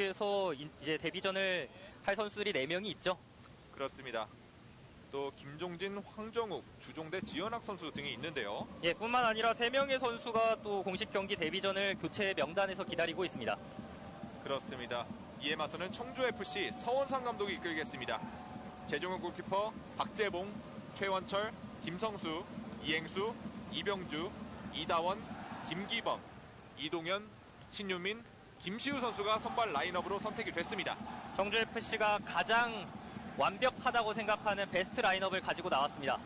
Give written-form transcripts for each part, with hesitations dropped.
경기에서 이제 데뷔전을 할 선수들이 4명이 있죠. 그렇습니다. 또 김종진, 황정욱, 주종대, 지현학 선수 등이 있는데요. 예, 뿐만 아니라 3명의 선수가 또 공식 경기 데뷔전을 교체 명단에서 기다리고 있습니다. 그렇습니다. 이에 맞서는 청주FC 서원상 감독이 이끌겠습니다. 재종훈 골키퍼, 박재봉, 최원철, 김성수, 이행수, 이병주, 이다원, 김기범, 이동현, 신유민, 김시우 선수가 선발 라인업으로 선택이 됐습니다. 청주FC가 가장 완벽하다고 생각하는 베스트 라인업을 가지고 나왔습니다.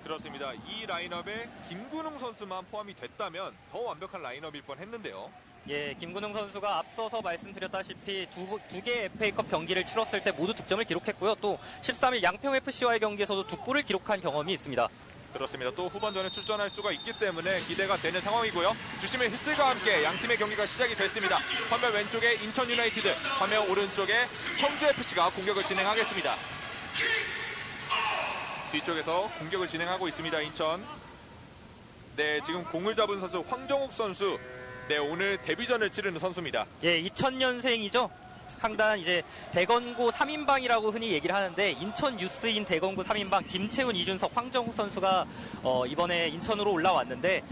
그렇습니다. 이 라인업에 김근웅 선수만 포함이 됐다면 더 완벽한 라인업일 뻔했는데요. 예, 김근웅 선수가 앞서서 말씀드렸다시피 두 개의 FA컵 경기를 치렀을 때 모두 득점을 기록했고요. 또 13일 양평FC와의 경기에서도 2골을 기록한 경험이 있습니다. 그렇습니다. 또 후반전에 출전할 수가 있기 때문에 기대가 되는 상황이고요. 주심의 휘슬과 함께 양팀의 경기가 시작이 됐습니다. 화면 왼쪽에 인천 유나이티드, 화면 오른쪽에 청주FC가 공격을 진행하겠습니다. 뒤쪽에서 공격을 진행하고 있습니다. 인천. 네, 지금 공을 잡은 선수 황정욱 선수. 네, 오늘 데뷔전을 치르는 선수입니다. 예, 2000년생이죠. 상단 이제 대건고 3인방이라고 흔히 얘기를 하는데 인천 유스인 대건고 3인방 김채훈, 이준석, 황정욱 선수가 이번에 인천으로 올라왔는데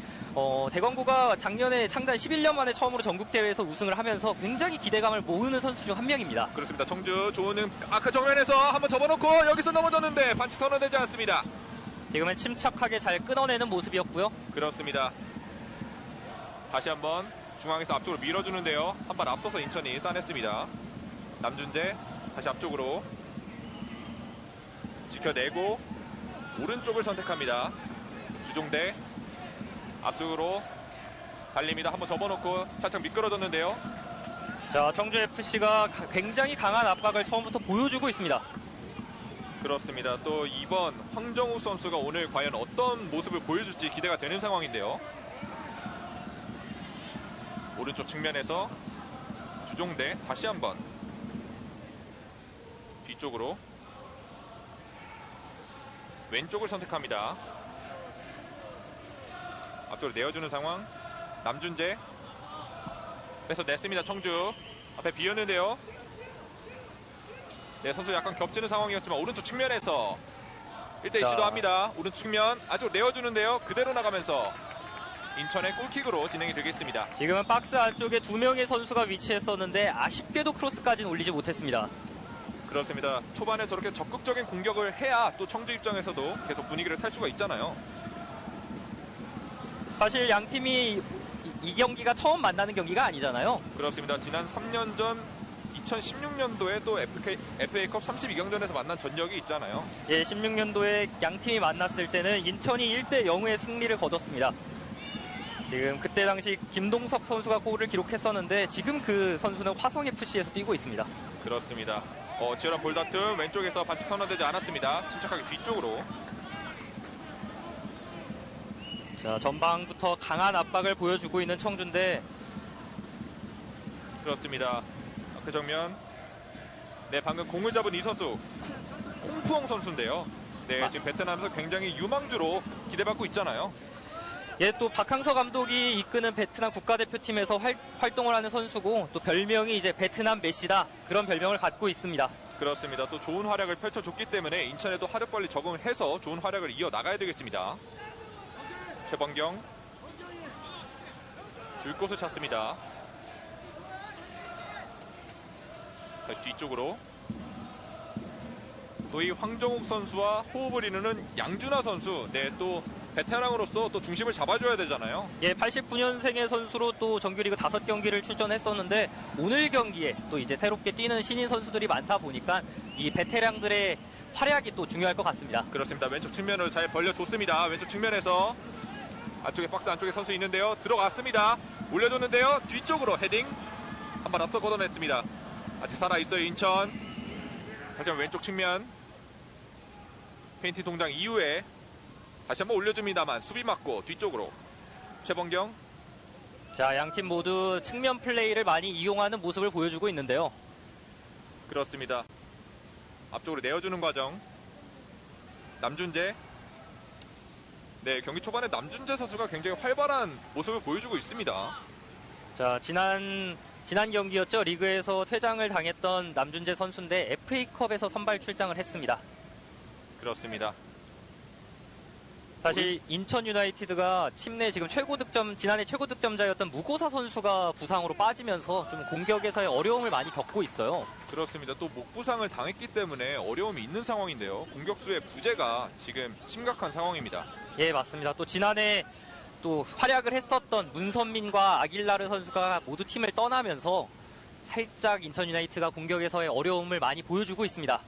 대건고가 작년에 창단 11년 만에 처음으로 전국대회에서 우승을 하면서 굉장히 기대감을 모으는 선수 중 한 명입니다. 그렇습니다. 청주 좋은 아크 정면에서 한번 접어놓고 여기서 넘어졌는데 반칙 선언되지 않습니다. 지금은 침착하게 잘 끊어내는 모습이었고요. 그렇습니다. 다시 한번 중앙에서 앞쪽으로 밀어주는데요. 한 발 앞서서 인천이 따냈습니다. 남준재 다시 앞쪽으로 지켜내고 오른쪽을 선택합니다. 주종대 앞쪽으로 달립니다. 한번 접어놓고 살짝 미끄러졌는데요. 자, 청주FC가 굉장히 강한 압박을 처음부터 보여주고 있습니다. 그렇습니다. 또 이번 황정욱 선수가 오늘 과연 어떤 모습을 보여줄지 기대가 되는 상황인데요. 오른쪽 측면에서 주종대 다시 한번 뒤쪽으로 왼쪽을 선택합니다. 앞쪽으로 내어주는 상황. 남준재 빼서 냈습니다. 청주 앞에 비었는데요. 네, 선수 약간 겹치는 상황이었지만 오른쪽 측면에서 1대1 시도합니다. 오른쪽 측면 아주 내어주는데요. 그대로 나가면서 인천의 골킥으로 진행이 되겠습니다. 지금은 박스 안쪽에 2명의 선수가 위치했었는데 아쉽게도 크로스까지는 올리지 못했습니다. 그렇습니다. 초반에 저렇게 적극적인 공격을 해야 또 청주 입장에서도 계속 분위기를 탈 수가 있잖아요. 사실 양 팀이 이 경기가 처음 만나는 경기가 아니잖아요. 그렇습니다. 지난 3년 전 2016년도에 또 FA컵 32강전에서 만난 전적이 있잖아요. 예, 16년도에 양 팀이 만났을 때는 인천이 1대0의 승리를 거뒀습니다. 지금 그때 당시 김동석 선수가 골을 기록했었는데 지금 그 선수는 화성FC에서 뛰고 있습니다. 그렇습니다. 치열한 볼다툼 왼쪽에서 반칙 선언되지 않았습니다. 침착하게 뒤쪽으로. 자, 전방부터 강한 압박을 보여주고 있는 청주인데 그렇습니다. 그 정면. 네, 방금 공을 잡은 이 선수 콩푸엉 선수인데요. 네, 지금 베트남에서 굉장히 유망주로 기대받고 있잖아요. 예, 또 박항서 감독이 이끄는 베트남 국가대표팀에서 활동을 하는 선수고 또 별명이 이제 베트남 메시다, 그런 별명을 갖고 있습니다. 그렇습니다. 또 좋은 활약을 펼쳐줬기 때문에 인천에도 하루빨리 적응을 해서 좋은 활약을 이어나가야 되겠습니다. 최범경 줄 곳을 찾습니다. 다시 뒤쪽으로. 또 이 황정욱 선수와 호흡을 이루는 양준하 선수. 네, 또 베테랑으로서 또 중심을 잡아줘야 되잖아요. 예, 89년생의 선수로 또 정규리그 5경기를 출전했었는데 오늘 경기에 또 이제 새롭게 뛰는 신인 선수들이 많다 보니까 이 베테랑들의 활약이 또 중요할 것 같습니다. 그렇습니다. 왼쪽 측면을 잘 벌려줬습니다. 왼쪽 측면에서 안쪽에 박스 안쪽에 선수 있는데요. 들어갔습니다. 올려줬는데요. 뒤쪽으로 헤딩. 한 발 앞서 걷어냈습니다. 아직 살아있어요, 인천. 다시 한번 왼쪽 측면. 페인팅 동작 이후에 다시 한번 올려줍니다만 수비 맞고 뒤쪽으로. 최범경. 자, 양팀 모두 측면 플레이를 많이 이용하는 모습을 보여주고 있는데요. 그렇습니다. 앞쪽으로 내어주는 과정. 남준재. 네, 경기 초반에 남준재 선수가 굉장히 활발한 모습을 보여주고 있습니다. 자, 지난 지난 경기였죠. 리그에서 퇴장을 당했던 남준재 선수인데 FA컵에서 선발 출장을 했습니다. 그렇습니다. 사실 인천 유나이티드가 팀 내 지금 지난해 최고 득점자였던 무고사 선수가 부상으로 빠지면서 좀 공격에서의 어려움을 많이 겪고 있어요. 그렇습니다. 또 목 부상을 당했기 때문에 어려움이 있는 상황인데요. 공격수의 부재가 지금 심각한 상황입니다. 예, 맞습니다. 또 지난해 또 활약을 했었던 문선민과 아길라르 선수가 모두 팀을 떠나면서 살짝 인천 유나이티드가 공격에서의 어려움을 많이 보여주고 있습니다.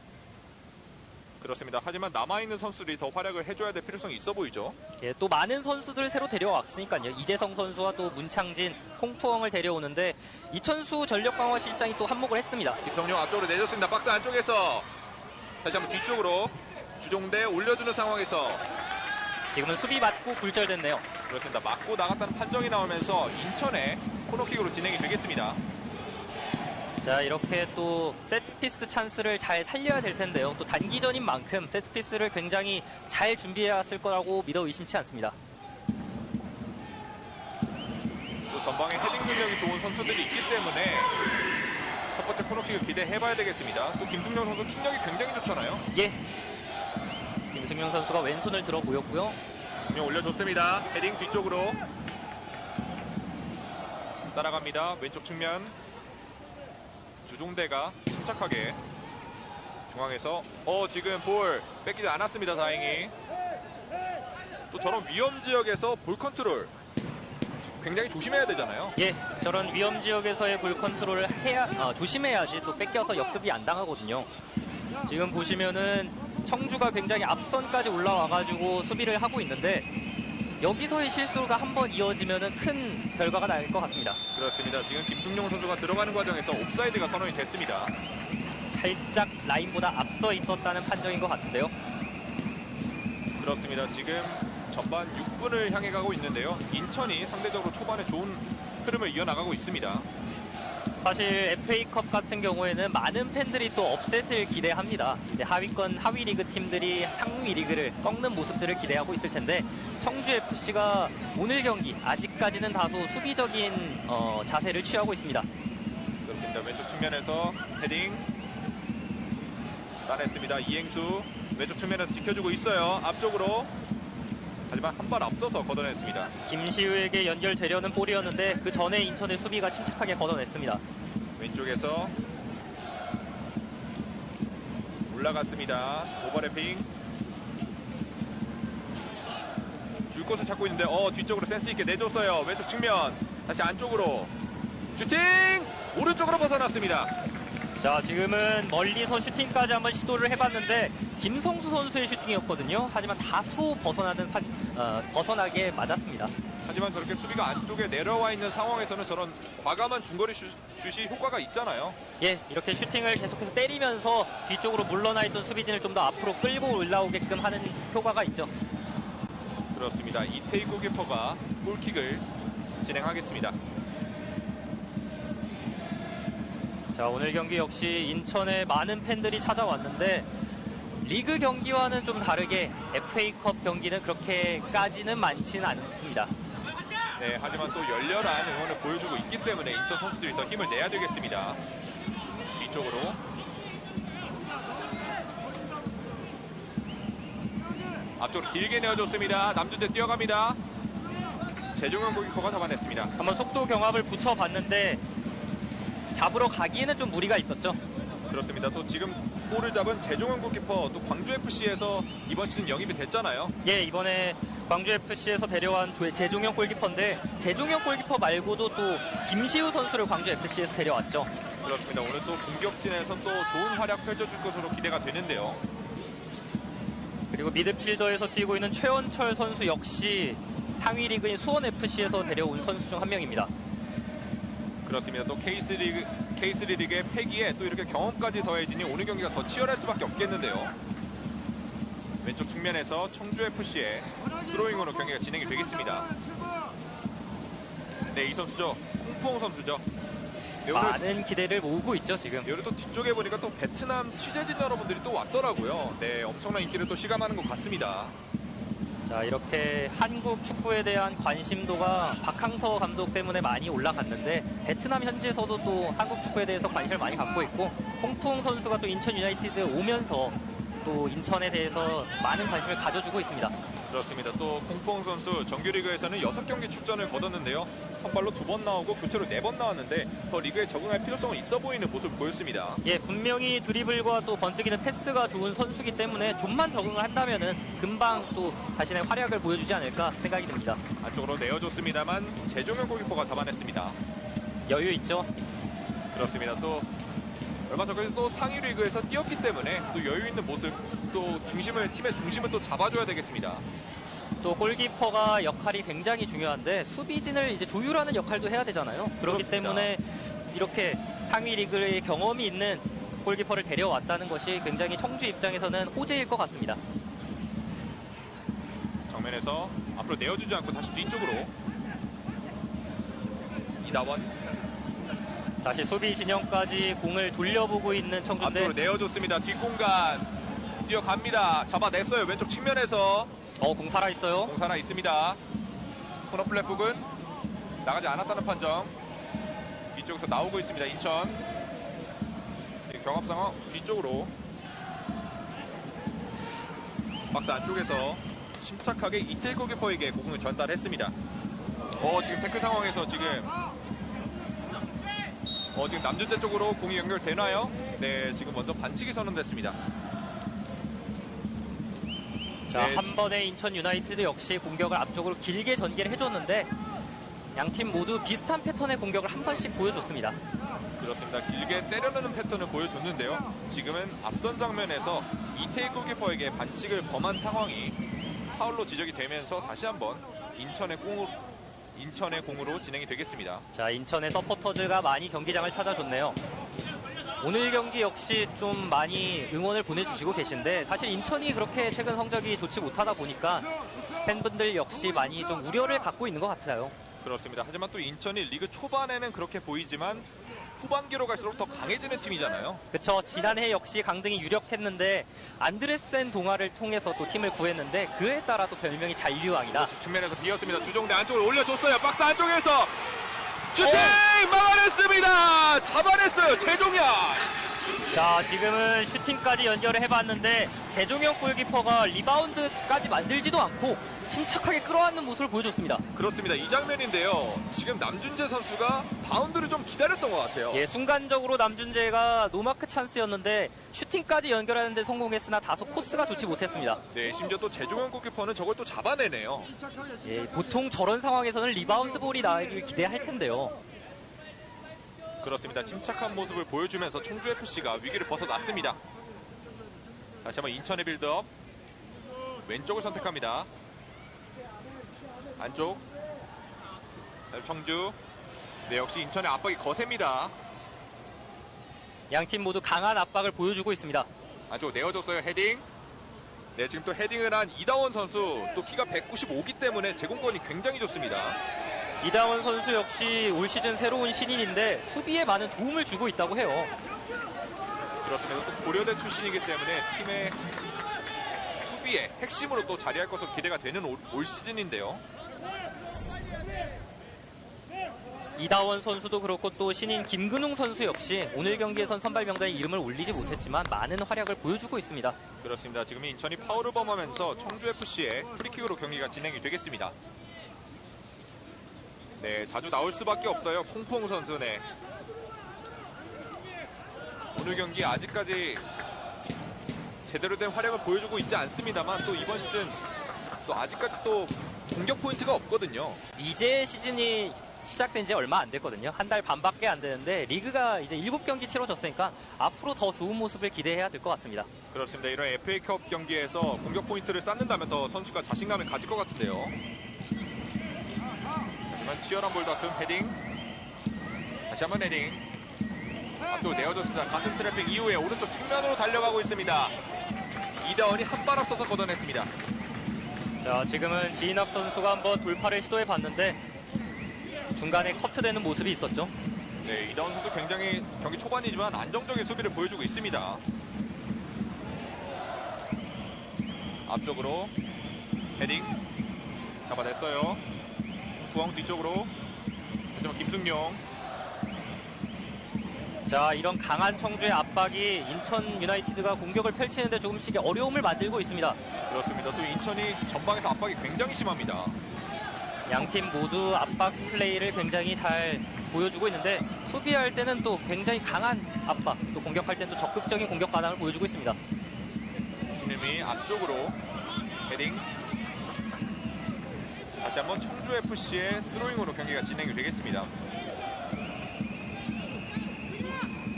그렇습니다. 하지만 남아있는 선수들이 더 활약을 해줘야 될 필요성이 있어 보이죠. 예, 또 많은 선수들 새로 데려왔으니까요. 이재성 선수와 또 문창진, 홍푸엉을 데려오는데 이천수 전력 강화 실장이 또 한몫을 했습니다. 김성용 앞쪽으로 내줬습니다. 박스 안쪽에서 다시 한번 뒤쪽으로 주종대 올려주는 상황에서 지금은 수비 맞고 굴절됐네요. 그렇습니다. 맞고 나갔다는 판정이 나오면서 인천의 코너킥으로 진행이 되겠습니다. 자, 이렇게 또 세트피스 찬스를 잘 살려야 될 텐데요. 또 단기전인 만큼 세트피스를 굉장히 잘 준비해왔을 거라고 믿어 의심치 않습니다. 또 전방에 헤딩 능력이 좋은 선수들이 있기 때문에 첫 번째 코너킥을 기대해봐야 되겠습니다. 또 김승용 선수 킥력이 굉장히 좋잖아요. 예. 김승용 선수가 왼손을 들어 보였고요. 그냥 올려줬습니다. 헤딩 뒤쪽으로 따라갑니다. 왼쪽 측면 주종대가 침착하게 중앙에서 지금 볼 뺏기지 않았습니다. 다행히. 또 저런 위험 지역에서 볼 컨트롤 굉장히 조심해야 되잖아요. 예, 저런 위험 지역에서의 볼 컨트롤을 조심해야지 또 뺏겨서 역습이 안 당하거든요. 지금 보시면은 청주가 굉장히 앞선까지 올라와가지고 수비를 하고 있는데 여기서의 실수가 한번 이어지면은 큰 결과가 날 것 같습니다. 그렇습니다. 지금 김승용 선수가 들어가는 과정에서 옵사이드가 선언이 됐습니다. 살짝 라인보다 앞서 있었다는 판정인 것 같은데요. 그렇습니다. 지금 전반 6분을 향해 가고 있는데요. 인천이 상대적으로 초반에 좋은 흐름을 이어나가고 있습니다. 사실 FA컵 같은 경우에는 많은 팬들이 또 업셋을 기대합니다. 이제 하위권 하위 리그 팀들이 상위 리그를 꺾는 모습들을 기대하고 있을 텐데 청주FC가 오늘 경기 아직까지는 다소 수비적인 자세를 취하고 있습니다. 그렇습니다. 왼쪽 측면에서 헤딩 따냈습니다. 이행수 왼쪽 측면에서 지켜주고 있어요. 앞쪽으로 하지만 한 발 앞서서 걷어냈습니다. 김시우에게 연결되려는 볼이었는데 그 전에 인천의 수비가 침착하게 걷어냈습니다. 왼쪽에서 올라갔습니다. 오버래핑 줄 곳을 찾고 있는데 뒤쪽으로 센스 있게 내줬어요. 왼쪽 측면 다시 안쪽으로 슈팅 오른쪽으로 벗어났습니다. 자, 지금은 멀리서 슈팅까지 한번 시도를 해봤는데 김성수 선수의 슈팅이었거든요. 하지만 다소 벗어나게 맞았습니다. 하지만 저렇게 수비가 안쪽에 내려와 있는 상황에서는 저런 과감한 중거리 슛이 효과가 있잖아요. 예, 이렇게 슈팅을 계속해서 때리면서 뒤쪽으로 물러나 있던 수비진을 좀 더 앞으로 끌고 올라오게끔 하는 효과가 있죠. 그렇습니다. 이태희 골키퍼가 골킥을 진행하겠습니다. 자, 오늘 경기 역시 인천에 많은 팬들이 찾아왔는데 리그 경기와는 좀 다르게 FA컵 경기는 그렇게까지는 많지는 않습니다. 네, 하지만 또 열렬한 응원을 보여주고 있기 때문에 인천 선수들이 더 힘을 내야 되겠습니다. 뒤쪽으로 앞쪽으로 길게 내어줬습니다. 남준대 뛰어갑니다. 재종현 골키퍼가 잡아냈습니다. 한번 속도 경합을 붙여봤는데 잡으러 가기에는 좀 무리가 있었죠. 그렇습니다. 또 지금 골을 잡은 재종현 골키퍼 또 광주FC에서 이번 시즌 영입이 됐잖아요. 예, 이번에 광주FC에서 데려온 재종현 골키퍼인데 재종현 골키퍼 말고도 또 김시우 선수를 광주FC에서 데려왔죠. 그렇습니다. 오늘 또 공격진에서 또 좋은 활약 펼쳐줄 것으로 기대가 되는데요. 그리고 미드필더에서 뛰고 있는 최원철 선수 역시 상위 리그인 수원FC에서 데려온 선수 중 한 명입니다. 그렇습니다. 또 K3 리그의 패기에 또 이렇게 경험까지 더해지니 오늘 경기가 더 치열할 수밖에 없겠는데요. 왼쪽 측면에서 청주FC의 스로잉으로 경기가 진행이 되겠습니다. 네, 이 선수죠. 홍푸엉 선수죠. 네, 많은 기대를 모으고 있죠, 지금. 오늘 또 뒤쪽에 보니까 또 베트남 취재진 여러분들이 또 왔더라고요. 네, 엄청난 인기를 또 시감하는 것 같습니다. 자, 이렇게 한국 축구에 대한 관심도가 박항서 감독 때문에 많이 올라갔는데 베트남 현지에서도 또 한국 축구에 대해서 관심을 많이 갖고 있고 홍풍 선수가 또 인천 유나이티드 오면서 또 인천에 대해서 많은 관심을 가져주고 있습니다. 그렇습니다. 또 콩퐁 선수 정규리그에서는 6경기 출전을 거뒀는데요. 선발로 2번 나오고 교체로 4번 나왔는데 더 리그에 적응할 필요성은 있어 보이는 모습을 보였습니다. 예, 분명히 드리블과 또 번뜩이는 패스가 좋은 선수이기 때문에 좀만 적응을 한다면은 금방 또 자신의 활약을 보여주지 않을까 생각이 듭니다. 안쪽으로 내어줬습니다만 재종현 골키퍼가 잡아냈습니다. 여유 있죠? 그렇습니다. 또 얼마 전에 또 상위 리그에서 뛰었기 때문에 또 여유 있는 모습, 또 팀의 중심을 또 잡아줘야 되겠습니다. 또 골키퍼가 역할이 굉장히 중요한데 수비진을 이제 조율하는 역할도 해야 되잖아요. 그렇기 그렇습니다. 때문에 이렇게 상위 리그의 경험이 있는 골키퍼를 데려왔다는 것이 굉장히 청주 입장에서는 호재일 것 같습니다. 정면에서 앞으로 내어주지 않고 다시 뒤쪽으로 이다원 다시 수비 진영까지 공을 돌려보고 있는 청주인데 앞으로 내어줬습니다. 뒷공간 뛰어갑니다. 잡아냈어요. 왼쪽 측면에서 공 살아있어요. 공 살아 있습니다. 코너 플랫 부근 나가지 않았다는 판정. 뒤쪽에서 나오고 있습니다. 인천 지금 경합 상황 뒤쪽으로 박스 안쪽에서 침착하게 이태일 골키퍼에게 공을 전달했습니다. 지금 태클 상황에서 지금 남준대 쪽으로 공이 연결되나요? 네, 지금 먼저 반칙이 선언됐습니다. 자, 네, 한 번에 인천 유나이티드 역시 공격을 앞쪽으로 길게 전개를 해줬는데 양팀 모두 비슷한 패턴의 공격을 한 번씩 보여줬습니다. 그렇습니다. 길게 때려넣는 패턴을 보여줬는데요. 지금은 앞선 장면에서 이태일 골키퍼에게 반칙을 범한 상황이 파울로 지적이 되면서 다시 한번 인천의 공으로 진행이 되겠습니다. 자, 인천의 서포터즈가 많이 경기장을 찾아줬네요. 오늘 경기 역시 좀 많이 응원을 보내주시고 계신데 사실 인천이 그렇게 최근 성적이 좋지 못하다 보니까 팬분들 역시 많이 좀 우려를 갖고 있는 것 같아요. 그렇습니다. 하지만 또 인천이 리그 초반에는 그렇게 보이지만 후반기로 갈수록 더 강해지는 팀이잖아요. 그렇죠. 지난해 역시 강등이 유력했는데 안드레센 동화를 통해서 또 팀을 구했는데 그에 따라 또 별명이 잔류왕이다. 측면에서 비었습니다. 주종대 안쪽으로 올려줬어요. 박스 안쪽에서 슈팅 막아냈습니다. 잡아냈어요. 재종현. 자, 지금은 슈팅까지 연결을 해봤는데 재종현 골키퍼가 리바운드까지 만들지도 않고 침착하게 끌어안는 모습을 보여줬습니다. 그렇습니다. 이 장면인데요. 지금 남준재 선수가 바운드를 좀 기다렸던 것 같아요. 예, 순간적으로 남준재가 노마크 찬스였는데 슈팅까지 연결하는 데 성공했으나 다소 코스가 좋지 못했습니다. 네, 심지어 또 재종현 골키퍼는 저걸 또 잡아내네요. 예, 보통 저런 상황에서는 리바운드 볼이 나오길 기대할 텐데요. 그렇습니다. 침착한 모습을 보여주면서 청주FC가 위기를 벗어났습니다. 다시 한번 인천의 빌드업. 왼쪽을 선택합니다. 안쪽. 청주. 네, 역시 인천의 압박이 거셉니다. 양팀 모두 강한 압박을 보여주고 있습니다. 안쪽 내어줬어요. 헤딩. 네, 지금 또 헤딩을 한 이다원 선수. 또 키가 195기 때문에 제공권이 굉장히 좋습니다. 이다원 선수 역시 올 시즌 새로운 신인인데 수비에 많은 도움을 주고 있다고 해요. 그렇습니다. 또 고려대 출신이기 때문에 팀의 수비의 핵심으로 또 자리할 것으로 기대가 되는 올 시즌인데요. 이다원 선수도 그렇고 또 신인 김근웅 선수 역시 오늘 경기에선 선발 명단에 이름을 올리지 못했지만 많은 활약을 보여주고 있습니다. 그렇습니다. 지금 인천이 파울을 범하면서 청주FC의 프리킥으로 경기가 진행이 되겠습니다. 네, 자주 나올 수밖에 없어요. 콩퐁 선수네. 오늘 경기 아직까지 제대로 된 활약을 보여주고 있지 않습니다만 또 이번 시즌 또 아직까지 또 공격 포인트가 없거든요. 이제 시즌이 시작된 지 얼마 안 됐거든요. 한 달 반밖에 안 되는데 리그가 이제 7경기 치러졌으니까 앞으로 더 좋은 모습을 기대해야 될 것 같습니다. 그렇습니다. 이런 FA컵 경기에서 공격 포인트를 쌓는다면 더 선수가 자신감을 가질 것 같은데요. 하지만 치열한 볼 다툼. 헤딩. 다시 한번 헤딩. 앞쪽으로 내어줬습니다. 가슴 트래핑 이후에 오른쪽 측면으로 달려가고 있습니다. 이다원이 한 발 앞서서 걷어냈습니다. 자, 지금은 지인학 선수가 한번 돌파를 시도해봤는데 중간에 커트되는 모습이 있었죠. 네, 이다원 선수 굉장히 경기 초반이지만 안정적인 수비를 보여주고 있습니다. 앞쪽으로 헤딩 잡아냈어요. 부엉 뒤쪽으로. 하지만 김승용. 자, 이런 강한 청주의 압박이 인천 유나이티드가 공격을 펼치는데 조금씩 어려움을 만들고 있습니다. 그렇습니다. 또 인천이 전방에서 압박이 굉장히 심합니다. 양팀 모두 압박 플레이를 굉장히 잘 보여주고 있는데 수비할 때는 또 굉장히 강한 압박, 또 공격할 때는 또 적극적인 공격 반응을 보여주고 있습니다. 신임이 앞쪽으로 헤딩. 다시 한번 청주FC의 스로잉으로 경기가 진행이 되겠습니다.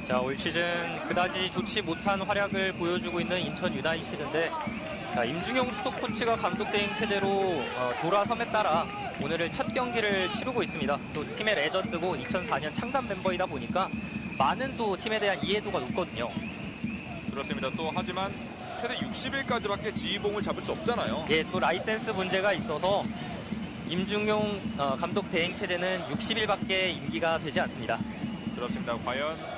자, 올 시즌 그다지 좋지 못한 활약을 보여주고 있는 인천 유나이티드인데, 자, 임중용 수석 코치가 감독 대행 체제로 돌아섬에 따라 오늘을 첫 경기를 치르고 있습니다. 또 팀의 레전드고 2004년 창단 멤버이다 보니까 많은 또 팀에 대한 이해도가 높거든요. 그렇습니다. 또 하지만 최대 60일까지밖에 지휘봉을 잡을 수 없잖아요. 예, 또 라이센스 문제가 있어서 임중용 감독 대행 체제는 60일밖에 임기가 되지 않습니다. 그렇습니다. 과연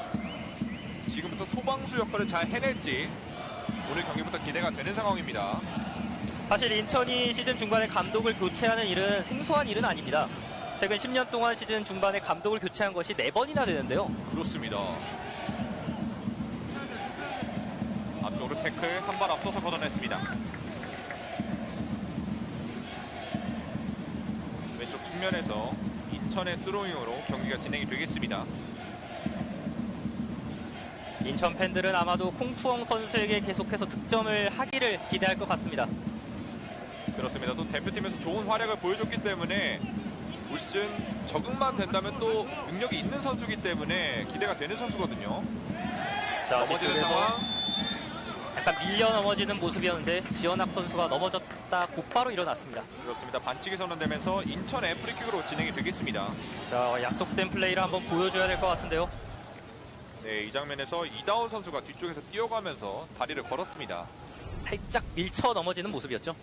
지금부터 소방수 역할을 잘 해낼지 오늘 경기부터 기대가 되는 상황입니다. 사실 인천이 시즌 중반에 감독을 교체하는 일은 생소한 일은 아닙니다. 최근 10년 동안 시즌 중반에 감독을 교체한 것이 4번이나 되는데요. 그렇습니다. 앞쪽으로 태클 한 발 앞서서 걷어냈습니다. 왼쪽 측면에서 인천의 스로잉으로 경기가 진행이 되겠습니다. 인천 팬들은 아마도 콩푸엉 선수에게 계속해서 득점을 하기를 기대할 것 같습니다. 그렇습니다. 또 대표팀에서 좋은 활약을 보여줬기 때문에 올 시즌 적응만 된다면 또 능력이 있는 선수이기 때문에 기대가 되는 선수거든요. 자, 넘어지는 뒤쪽에서 상황. 약간 밀려 넘어지는 모습이었는데 지현학 선수가 넘어졌다 곧바로 일어났습니다. 그렇습니다. 반칙이 선언되면서 인천의 프리킥으로 진행이 되겠습니다. 자, 약속된 플레이를 한번 보여줘야 될 것 같은데요. 네, 이 장면에서 이다운 선수가 뒤쪽에서 뛰어가면서 다리를 걸었습니다. 살짝 밀쳐 넘어지는 모습이었죠.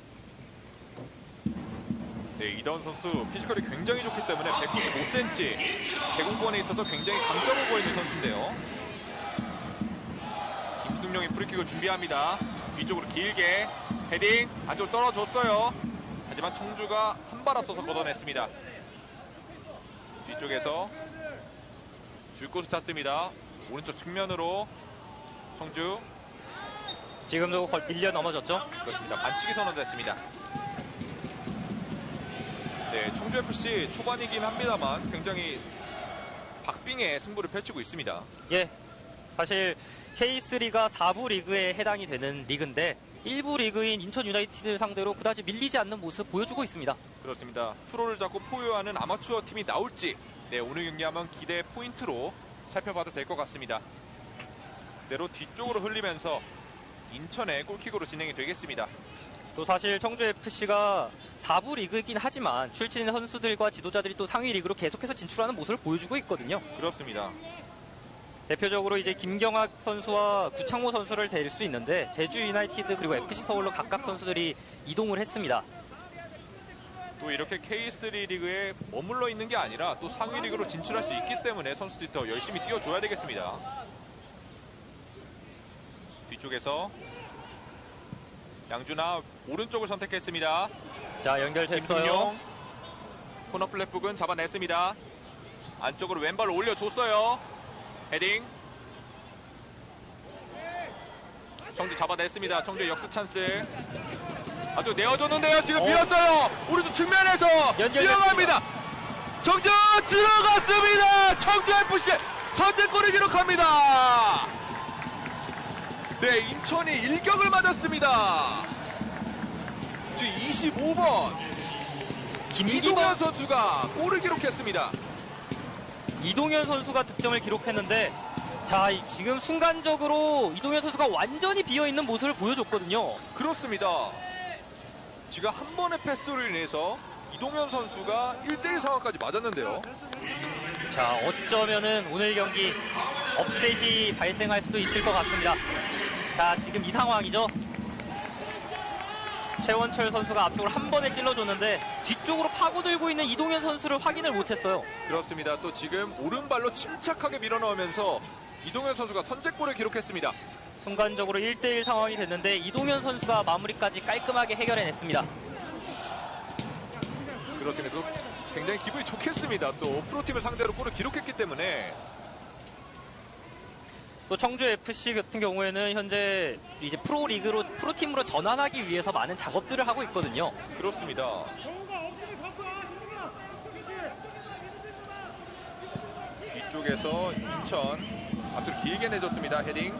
네, 이다운 선수 피지컬이 굉장히 좋기 때문에 195cm 제공권에 있어서 굉장히 강점을 보이는 선수인데요. 김승용이 프리킥을 준비합니다. 뒤쪽으로 길게 헤딩 안쪽으로 떨어졌어요. 하지만 청주가 한 발 앞서서 걷어냈습니다. 뒤쪽에서 줄 곳을 찾습니다. 오른쪽 측면으로 청주. 지금도 밀려 넘어졌죠. 그렇습니다. 반칙이 선언됐습니다. 네, 청주FC 초반이긴 합니다만 굉장히 박빙의 승부를 펼치고 있습니다. 예, 사실 K3가 4부 리그에 해당이 되는 리그인데 1부 리그인 인천 유나이티드 상대로 그다지 밀리지 않는 모습 보여주고 있습니다. 그렇습니다. 프로를 잡고 포효하는 아마추어 팀이 나올지, 네, 오늘 경기 한번 기대 포인트로 살펴봐도 될 것 같습니다. 그대로 뒤쪽으로 흘리면서 인천의 골킥으로 진행이 되겠습니다. 또 사실 청주FC가 4부 리그이긴 하지만 출신 선수들과 지도자들이 또 상위 리그로 계속해서 진출하는 모습을 보여주고 있거든요. 그렇습니다. 대표적으로 이제 김경학 선수와 구창모 선수를 댈 수 있는데 제주 유나이티드 그리고 FC 서울로 각각 선수들이 이동을 했습니다. 또 이렇게 K3 리그에 머물러 있는 게 아니라 또 상위 리그로 진출할 수 있기 때문에 선수들이 더 열심히 뛰어줘야 되겠습니다. 뒤쪽에서 양준하 오른쪽을 선택했습니다. 자, 연결됐어요. 김승용 코너 플랫 부근 잡아냈습니다. 안쪽으로 왼발로 올려줬어요. 헤딩. 청주 잡아냈습니다. 청주의 역습 찬스. 아주 내어줬는데요. 지금 밀었어요. 오른쪽 측면에서 뛰어갑니다. 청주 들어갔습니다. 청주FC 선제골을 기록합니다. 네, 인천이 일격을 맞았습니다. 지금 25번 이동현 선수가 골을 기록했습니다. 이동현 선수가 득점을 기록했는데, 자, 지금 순간적으로 이동현 선수가 완전히 비어있는 모습을 보여줬거든요. 그렇습니다. 지금 한 번의 패스로 인해서 이동현 선수가 1대1 상황까지 맞았는데요. 자, 어쩌면은 오늘 경기 업셋이 발생할 수도 있을 것 같습니다. 자, 지금 이 상황이죠. 최원철 선수가 앞쪽으로 한 번에 찔러줬는데 뒤쪽으로 파고들고 있는 이동현 선수를 확인을 못했어요. 그렇습니다. 또 지금 오른발로 침착하게 밀어넣으면서 이동현 선수가 선제골을 기록했습니다. 순간적으로 1대1 상황이 됐는데 이동현 선수가 마무리까지 깔끔하게 해결해냈습니다. 그렇습니다. 또 굉장히 기분이 좋겠습니다. 또 프로팀을 상대로 골을 기록했기 때문에. 또 청주 FC 같은 경우에는 현재 이제 프로팀으로 전환하기 위해서 많은 작업들을 하고 있거든요. 그렇습니다. 뒤쪽에서 인천 앞으로 길게 내줬습니다. 헤딩.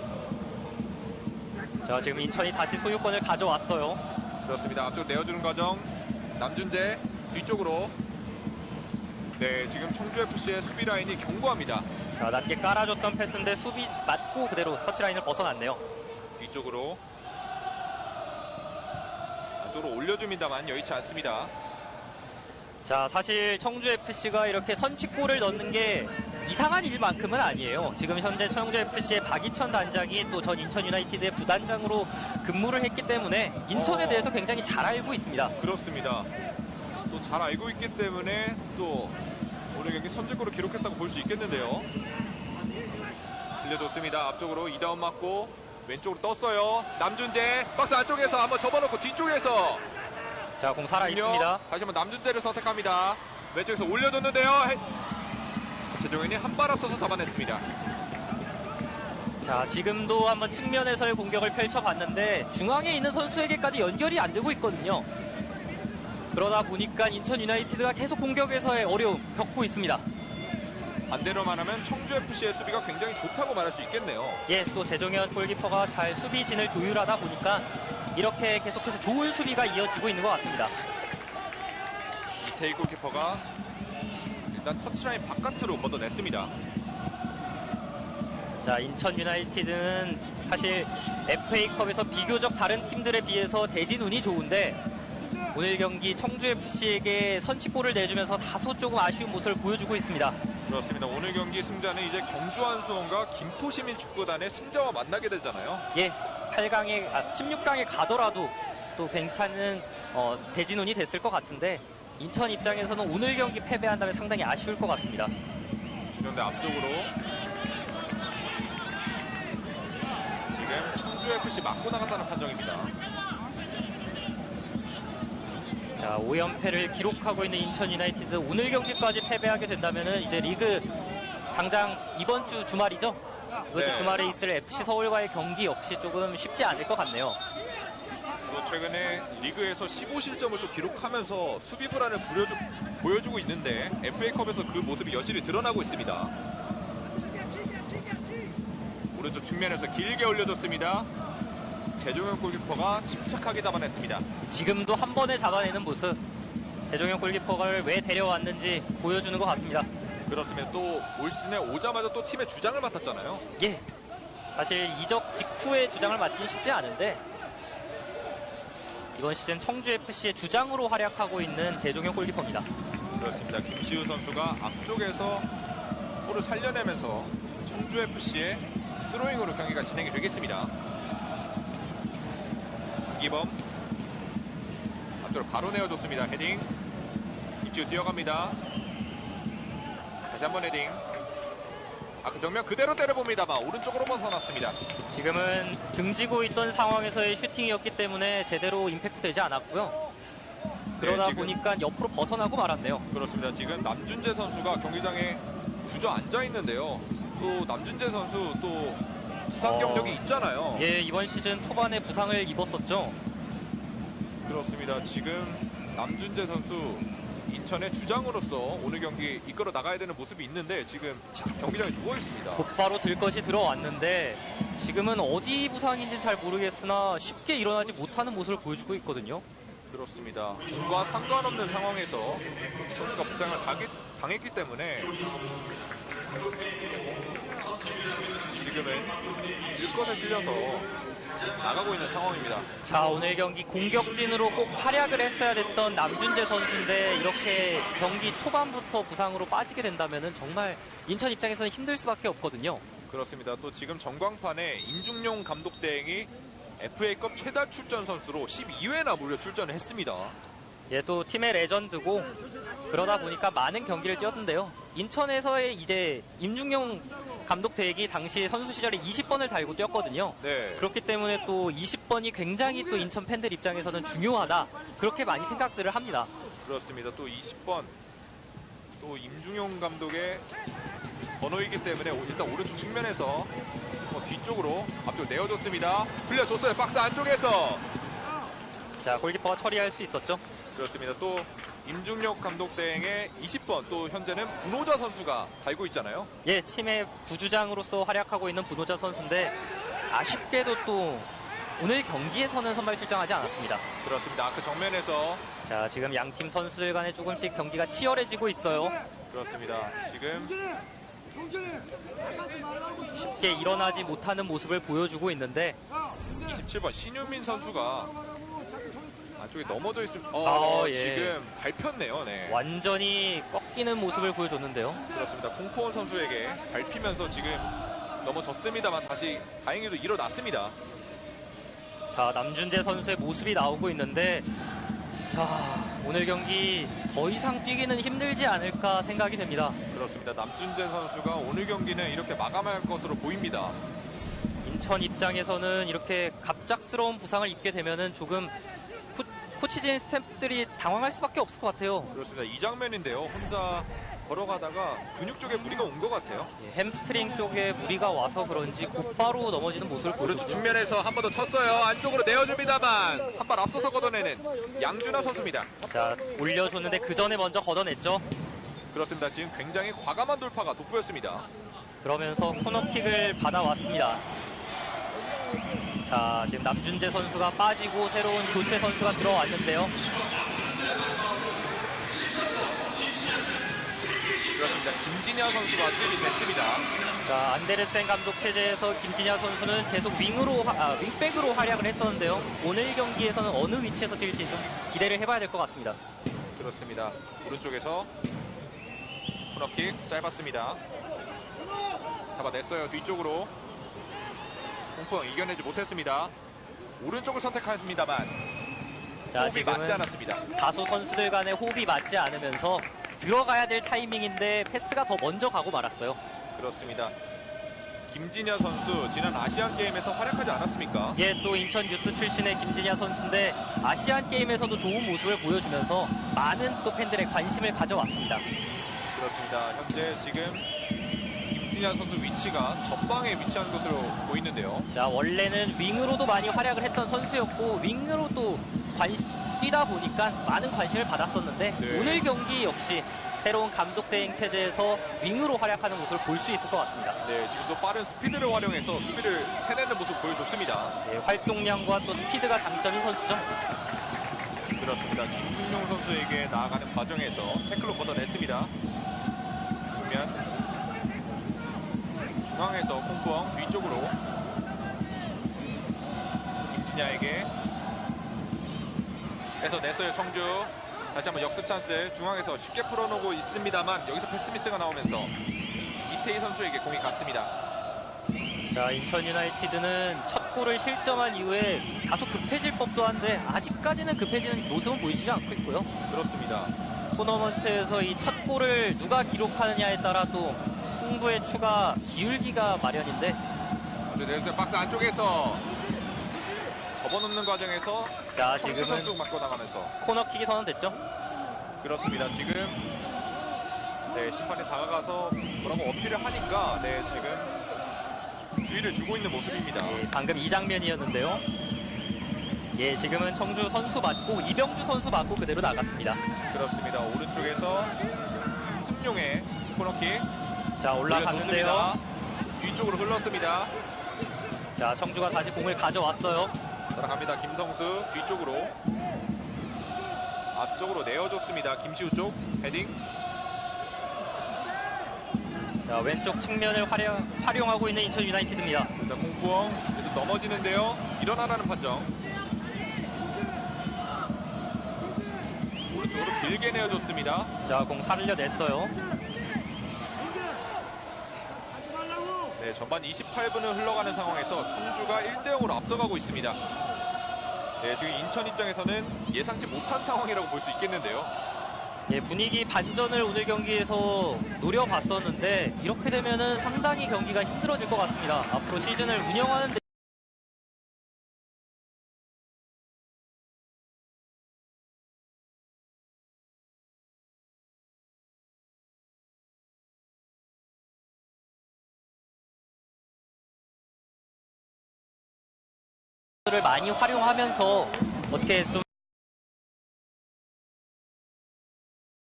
자, 지금 인천이 다시 소유권을 가져왔어요. 그렇습니다. 앞쪽으로 내어주는 과정. 남준재 뒤쪽으로. 네, 지금 청주FC의 수비 라인이 견고합니다. 자, 낮게 깔아줬던 패스인데 수비 맞고 그대로 터치라인을 벗어났네요. 뒤쪽으로. 안쪽으로 올려줍니다만 여의치 않습니다. 자, 사실 청주FC가 이렇게 선취골을 넣는 게 이상한 일만큼은 아니에요. 지금 현재 청주FC의 박이천 단장이 또 전 인천 유나이티드의 부단장으로 근무를 했기 때문에 인천에 대해서 굉장히 잘 알고 있습니다. 그렇습니다. 또 잘 알고 있기 때문에 또 오늘 경기 선제골을 기록했다고 볼 수 있겠는데요. 빌려줬습니다. 앞쪽으로 이다운 맞고 왼쪽으로 떴어요. 남준재 박스 안쪽에서 한번 접어놓고 뒤쪽에서 자, 공 살아 있습니다. 다시 한번 남준재를 선택합니다. 왼쪽에서 올려줬는데요. 최종현이 한 발 앞서서 잡아냈습니다. 자, 지금도 한번 측면에서의 공격을 펼쳐봤는데 중앙에 있는 선수에게까지 연결이 안 되고 있거든요. 그러다 보니까 인천 유나이티드가 계속 공격에서의 어려움 겪고 있습니다. 반대로 말하면 청주FC의 수비가 굉장히 좋다고 말할 수 있겠네요. 예, 또 재정현 골키퍼가 잘 수비진을 조율하다 보니까 이렇게 계속해서 좋은 수비가 이어지고 있는 것 같습니다. 이태희 골키퍼가 일단 터치라인 바깥으로 걷어냈습니다. 자, 인천 유나이티드는 사실 FA컵에서 비교적 다른 팀들에 비해서 대진 운이 좋은데 오늘 경기 청주FC에게 선취골을 내주면서 다소 조금 아쉬운 모습을 보여주고 있습니다. 그렇습니다. 오늘 경기 승자는 이제 경주한수원과 김포시민축구단의 승자와 만나게 되잖아요. 예, 16강에 가더라도 또 괜찮은 대진운이 됐을 것 같은데 인천 입장에서는 오늘 경기 패배한다면 상당히 아쉬울 것 같습니다. 준현대 앞쪽으로 지금 청주FC 맞고 나갔다는 판정입니다. 자, 5연패를 기록하고 있는 인천 유나이티드 오늘 경기까지 패배하게 된다면 이제 리그 당장 이번 주 주말이죠. 이번 주 네. 주말에 있을 FC 서울과의 경기 역시 조금 쉽지 않을 것 같네요. 또 최근에 리그에서 15실점을 또 기록하면서 수비 불안을 보여주고 있는데 FA컵에서 그 모습이 여실히 드러나고 있습니다. 오른쪽 측면에서 길게 올려줬습니다. 재종현 골키퍼가 침착하게 잡아냈습니다. 지금도 한 번에 잡아내는 모습, 재종현 골키퍼를 왜 데려왔는지 보여주는 것 같습니다. 그렇습니다. 또 올 시즌에 오자마자 또 팀의 주장을 맡았잖아요. 예, 사실 이적 직후에 주장을 맡기는 쉽지 않은데 이번 시즌 청주FC의 주장으로 활약하고 있는 재종현 골키퍼입니다. 그렇습니다. 김시우 선수가 앞쪽에서 볼을 살려내면서 청주FC의 스로잉으로 경기가 진행이 되겠습니다. 이범 앞쪽으로 바로 내어줬습니다. 헤딩 입지로 뛰어갑니다. 다시 한번 헤딩. 그 정면 그대로 때려봅니다만 오른쪽으로 벗어났습니다. 지금은 등지고 있던 상황에서의 슈팅이었기 때문에 제대로 임팩트 되지 않았고요. 그러다 지금 보니까 옆으로 벗어나고 말았네요. 그렇습니다. 지금 남준재 선수가 경기장에 주저앉아 있는데요. 또 남준재 선수 또 부상 경력이 있잖아요. 예, 이번 시즌 초반에 부상을 입었었죠. 그렇습니다. 지금 남준재 선수 인천의 주장으로서 오늘 경기 이끌어 나가야 되는 모습이 있는데 지금 경기장에 누워 있습니다. 곧바로 들 것이 들어왔는데 지금은 어디 부상인지는 잘 모르겠으나 쉽게 일어나지 못하는 모습을 보여주고 있거든요. 그렇습니다. 팀과 상관없는 상황에서 선수가 부상을 당했기 때문에 지금은 일권에 실려서 나가고 있는 상황입니다. 자, 오늘 경기 공격진으로 꼭 활약을 했어야 됐던 남준재 선수인데 이렇게 경기 초반부터 부상으로 빠지게 된다면 정말 인천 입장에서는 힘들 수밖에 없거든요. 그렇습니다. 또 지금 전광판에 임중용 감독 대행이 FA컵 최다 출전 선수로 12회나 무려 출전을 했습니다. 예, 또 팀의 레전드고 그러다 보니까 많은 경기를 뛰었는데요. 인천에서의 이제 임중용 감독 대행이 당시 선수 시절에 20번을 달고 뛰었거든요. 네. 그렇기 때문에 또 20번이 굉장히 또 인천 팬들 입장에서는 중요하다. 그렇게 많이 생각들을 합니다. 그렇습니다. 또 20번 또 임중용 감독의 번호이기 때문에 일단 오른쪽 측면에서 뒤쪽으로 앞쪽 내어줬습니다. 흘려줬어요. 박스 안쪽에서. 자, 골키퍼가 처리할 수 있었죠. 그렇습니다. 또 임중용 감독 대행의 20번 또 현재는 분호자 선수가 달고 있잖아요. 예, 팀의 부주장으로서 활약하고 있는 분호자 선수인데 아쉽게도 또 오늘 경기에서는 선발 출장하지 않았습니다. 그렇습니다. 그 정면에서 자, 지금 양팀 선수들 간에 조금씩 경기가 치열해지고 있어요. 그렇습니다. 지금 쉽게 일어나지 못하는 모습을 보여주고 있는데 27번 신유민 선수가 안쪽에 넘어져 있습니다. 예. 지금 밟혔네요. 네. 완전히 꺾이는 모습을 보여줬는데요. 그렇습니다. 공포원 선수에게 밟히면서 지금 넘어졌습니다만 다시 다행히도 일어났습니다. 자, 남준재 선수의 모습이 나오고 있는데 자, 오늘 경기 더 이상 뛰기는 힘들지 않을까 생각이 됩니다. 그렇습니다. 남준재 선수가 오늘 경기는 이렇게 마감할 것으로 보입니다. 인천 입장에서는 이렇게 갑작스러운 부상을 입게 되면은 조금 코치진 스태프들이 당황할 수밖에 없을 것 같아요. 그렇습니다. 이 장면인데요. 혼자 걸어가다가 근육 쪽에 무리가 온 것 같아요. 예, 햄스트링 쪽에 무리가 와서 그런지 곧바로 넘어지는 모습을 오른쪽 보여줬죠. 측면에서 한 번 더 쳤어요. 안쪽으로 내어줍니다만 한 발 앞서서 걷어내는 양준하 선수입니다. 자, 올려줬는데 그 전에 먼저 걷어냈죠. 그렇습니다. 지금 굉장히 과감한 돌파가 돋보였습니다. 그러면서 코너킥을 받아왔습니다. 자, 지금 남준재 선수가 빠지고 새로운 교체 선수가 들어왔는데요. 그렇습니다. 김진야 선수가 투입이 됐습니다. 자, 안데르센 감독 체제에서 김진야 선수는 계속 윙백으로 활약을 했었는데요. 오늘 경기에서는 어느 위치에서 뛸지 좀 기대를 해봐야 될 것 같습니다. 그렇습니다. 오른쪽에서 코너킥 짧았습니다. 잡아냈어요. 뒤쪽으로 홍풍 이겨내지 못했습니다. 오른쪽을 선택합니다만 자, 호흡이 지금은 맞지 않았습니다. 다소 선수들 간의 호흡이 맞지 않으면서 들어가야 될 타이밍인데 패스가 더 먼저 가고 말았어요. 그렇습니다. 김진야 선수 지난 아시안 게임에서 활약하지 않았습니까? 예, 또 인천 유스 출신의 김진야 선수인데 아시안 게임에서도 좋은 모습을 보여주면서 많은 또 팬들의 관심을 가져왔습니다. 그렇습니다. 현재 지금 김진야 선수 위치가 전방에 위치한 것으로 보이는데요. 자, 원래는 윙으로도 많이 활약을 했던 선수였고 윙으로도 뛰다 보니까 많은 관심을 받았었는데 네. 오늘 경기 역시 새로운 감독 대행 체제에서 윙으로 활약하는 모습을 볼 수 있을 것 같습니다. 네, 지금도 빠른 스피드를 활용해서 수비를 해내는 모습 보여줬습니다. 예, 활동량과 또 스피드가 장점인 선수죠. 그렇습니다. 김승용 선수에게 나아가는 과정에서 태클로 걷어냈습니다. 측면 중앙에서 콩쿠엉 뒤쪽으로 김진야에게 해서 냈어요. 청주 다시 한번 역습 찬스 중앙에서 쉽게 풀어놓고 있습니다만 여기서 패스미스가 나오면서 이태희 선수에게 공이 갔습니다. 자, 인천 유나이티드는 첫 골을 실점한 이후에 다소 급해질 법도 한데 아직까지는 급해지는 모습은 보이지 않고 있고요. 그렇습니다. 토너먼트에서 이 첫 골을 누가 기록하느냐에 따라 또 승부의 추가 기울기가 마련인데 내주세요. 박스 안쪽에서 접어놓는 과정에서 자, 청주 지금은 선수 맞고 나가면서 코너킥이 선언됐죠. 그렇습니다. 지금 네, 심판이 다가가서 뭐라고 어필을 하니까 네, 지금 주의를 주고 있는 모습입니다. 예, 방금 이 장면이었는데요. 예, 지금은 청주 선수 맞고 이병주 선수 맞고 그대로 나갔습니다. 그렇습니다. 오른쪽에서 김승용의 코너킥 자, 올라갔는데요. 올려줬습니다. 뒤쪽으로 흘렀습니다. 자, 청주가 다시 공을 가져왔어요. 따라갑니다. 김성수 뒤쪽으로 앞쪽으로 내어줬습니다. 김시우 쪽 헤딩. 자, 왼쪽 측면을 활용하고 있는 인천 유나이티드입니다. 자, 공구엉 계속 넘어지는데요. 일어나라는 판정. 오른쪽으로 길게 내어줬습니다. 자, 공 살려냈어요. 네, 전반 28분을 흘러가는 상황에서 청주가 1대0으로 앞서가고 있습니다. 네, 지금 인천 입장에서는 예상치 못한 상황이라고 볼 수 있겠는데요. 예, 분위기 반전을 오늘 경기에서 노려봤었는데 이렇게 되면은 상당히 경기가 힘들어질 것 같습니다. 앞으로 시즌을 운영하는 데 를 많이 활용하면서 어떻게 좀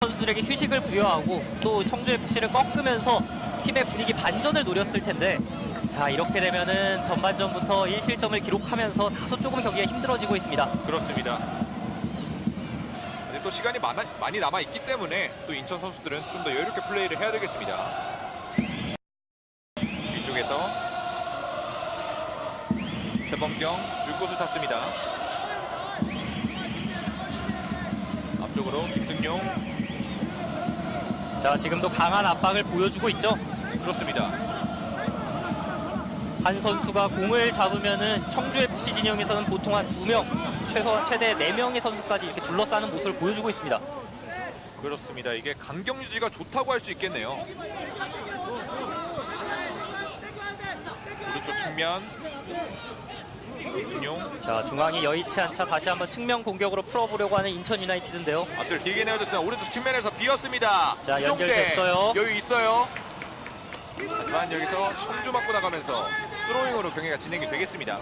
선수들에게 휴식을 부여하고 또 청주FC를 꺾으면서 팀의 분위기 반전을 노렸을 텐데, 자, 이렇게 되면은 전반전부터 1실점을 기록하면서 다소 조금 경기가 힘들어지고 있습니다. 그렇습니다. 아직 또 시간이 많이 남아있기 때문에 또 인천 선수들은 좀 더 여유롭게 플레이를 해야 되겠습니다. 뒤쪽에서 최범경 줄곳을 찾습니다. 앞쪽으로 김승용. 자, 지금도 강한 압박을 보여주고 있죠. 그렇습니다. 한 선수가 공을 잡으면은 청주FC 진영에서는 보통 한 2명, 최대 4명의 선수까지 이렇게 둘러싸는 모습을 보여주고 있습니다. 그렇습니다. 이게 강경 유지가 좋다고 할 수 있겠네요. 오른쪽 측면 김승용. 자, 중앙이 여의치 않자 다시 한번 측면 공격으로 풀어보려고 하는 인천 유나이티드인데요. 앞들 길게 내어줬습니다. 오른쪽 측면에서 비었습니다. 자, 주종대. 연결됐어요. 여유 있어요. 하지만 여기서 청주 맞고 나가면서 스로잉으로 경기가 진행이 되겠습니다.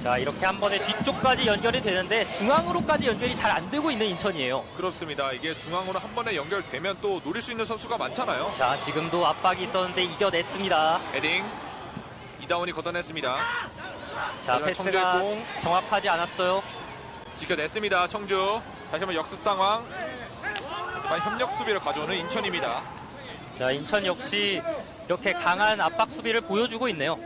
자, 이렇게 한 번에 뒤쪽까지 연결이 되는데 중앙으로까지 연결이 잘 안 되고 있는 인천이에요. 그렇습니다. 이게 중앙으로 한 번에 연결되면 또 노릴 수 있는 선수가 많잖아요. 자, 지금도 압박이 있었는데 이겨냈습니다. 헤딩. 이다운이 걷어냈습니다. 자, 패스가 청주의 정확하지 않았어요. 지켜냈습니다. 청주. 다시 한번 역습 상황. 하지만 협력 수비를 가져오는 인천입니다. 자, 인천 역시 이렇게 강한 압박 수비를 보여주고 있네요.